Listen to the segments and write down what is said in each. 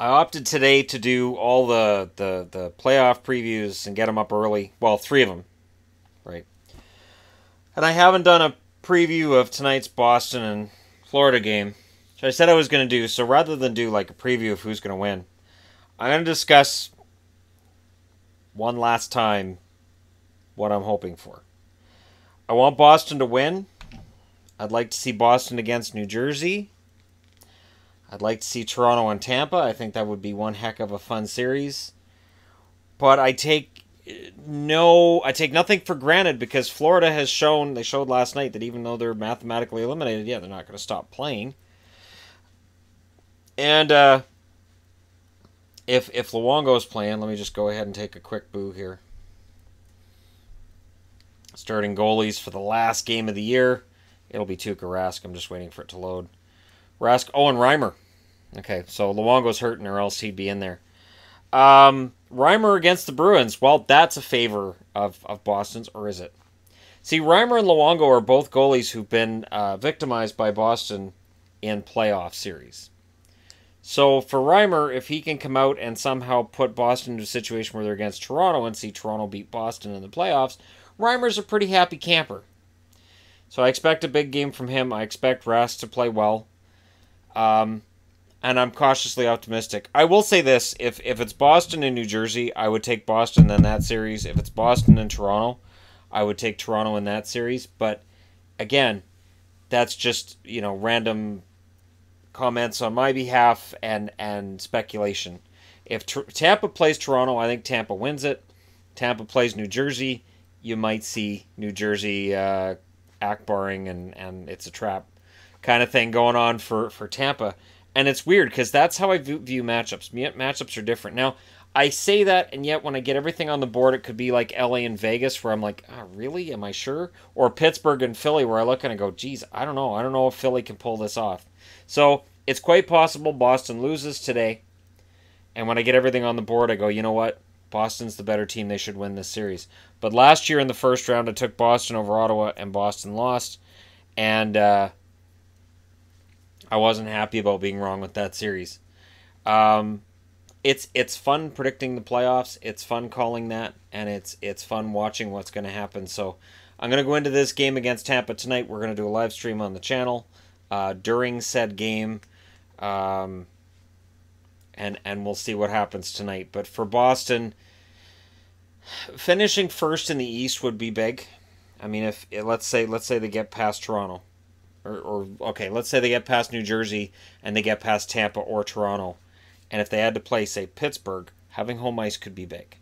I opted today to do all the playoff previews and get them up early. Well, three of them, right? And I haven't done a preview of tonight's Boston and Florida game, which I said I was going to do. So rather than do like a preview of who's going to win, I'm going to discuss one last time what I'm hoping for. I want Boston to win. I'd like to see Boston against New Jersey. I'd like to see Toronto and Tampa. I think that would be one heck of a fun series. But I take nothing for granted because Florida has shown, they showed last night that even though they're mathematically eliminated, they're not going to stop playing. And if Luongo's playing, let me just go ahead and take a quick boo here. Starting goalies for the last game of the year. It'll be Tuukka Rask. I'm just waiting for it to load. Rask, and Reimer. Okay, so Luongo's hurting or else he'd be in there. Reimer against the Bruins. Well, that's a favor of Boston's, or is it? See, Reimer and Luongo are both goalies who've been victimized by Boston in playoff series. So for Reimer, if he can come out and somehow put Boston into a situation where they're against Toronto and see Toronto beat Boston in the playoffs, Reimer's a pretty happy camper. So I expect a big game from him. I expect Rask to play well. And I'm cautiously optimistic. I will say this, if it's Boston and New Jersey, I would take Boston in that series. If it's Boston and Toronto, I would take Toronto in that series. But again, that's just, random comments on my behalf and speculation. If Tampa plays Toronto, I think Tampa wins it. Tampa plays New Jersey, you might see New Jersey akbaring and it's a trap kind of thing going on for Tampa. And it's weird because that's how I view matchups. Matchups are different. Now, I say that, and yet when I get everything on the board, it could be like LA and Vegas where I'm like, really? Am I sure? Or Pittsburgh and Philly where I look and I go, geez, I don't know. I don't know if Philly can pull this off. So it's quite possible Boston loses today. And when I get everything on the board, I go, you know what? Boston's the better team. They should win this series. But last year in the first round, I took Boston over Ottawa, and Boston lost. And I wasn't happy about being wrong with that series. It's fun predicting the playoffs. It's fun calling that, and it's fun watching what's going to happen. So I'm going to go into this game against Tampa tonight. We're going to do a live stream on the channel during said game, and we'll see what happens tonight. But for Boston, finishing first in the East would be big. I mean, if let's say they get past Toronto. Okay, let's say they get past New Jersey and they get past Tampa or Toronto. And if they had to play, say, Pittsburgh, having home ice could be big.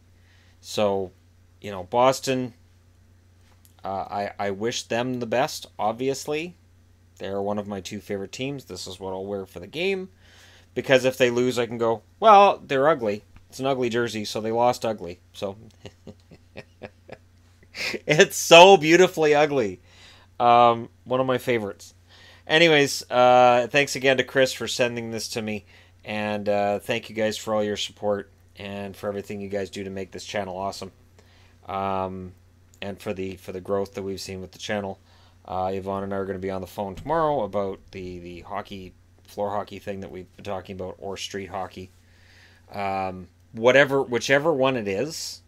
So, Boston, I wish them the best, obviously. They're one of my two favorite teams. This is what I'll wear for the game. Because if they lose, I can go, well, they're ugly. It's an ugly jersey, so they lost ugly. So, it's so beautifully ugly. One of my favorites. Anyways, thanks again to Chris for sending this to me, and thank you guys for all your support and for everything you guys do to make this channel awesome, and for the growth that we've seen with the channel. Yvonne and I are going to be on the phone tomorrow about the hockey, floor hockey thing that we've been talking about, or street hockey, whichever one it is.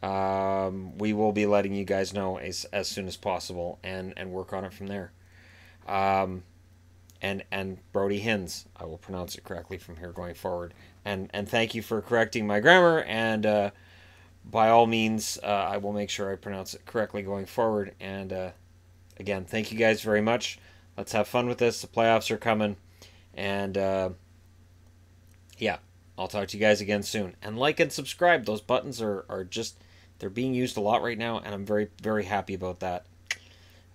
We will be letting you guys know as soon as possible and work on it from there. And Brody Hins, I will pronounce it correctly from here going forward. And thank you for correcting my grammar, and by all means, I will make sure I pronounce it correctly going forward. And again, thank you guys very much. Let's have fun with this. The playoffs are coming, and yeah, I'll talk to you guys again soon. And like and subscribe. Those buttons are just, they're being used a lot right now, and I'm very, very happy about that.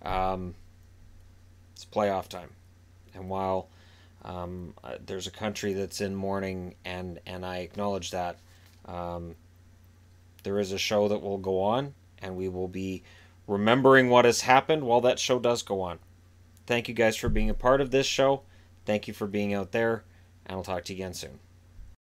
It's playoff time. And while there's a country that's in mourning, and I acknowledge that, there is a show that will go on, and we will be remembering what has happened while that show does go on. Thank you guys for being a part of this show. Thank you for being out there, and I'll talk to you again soon.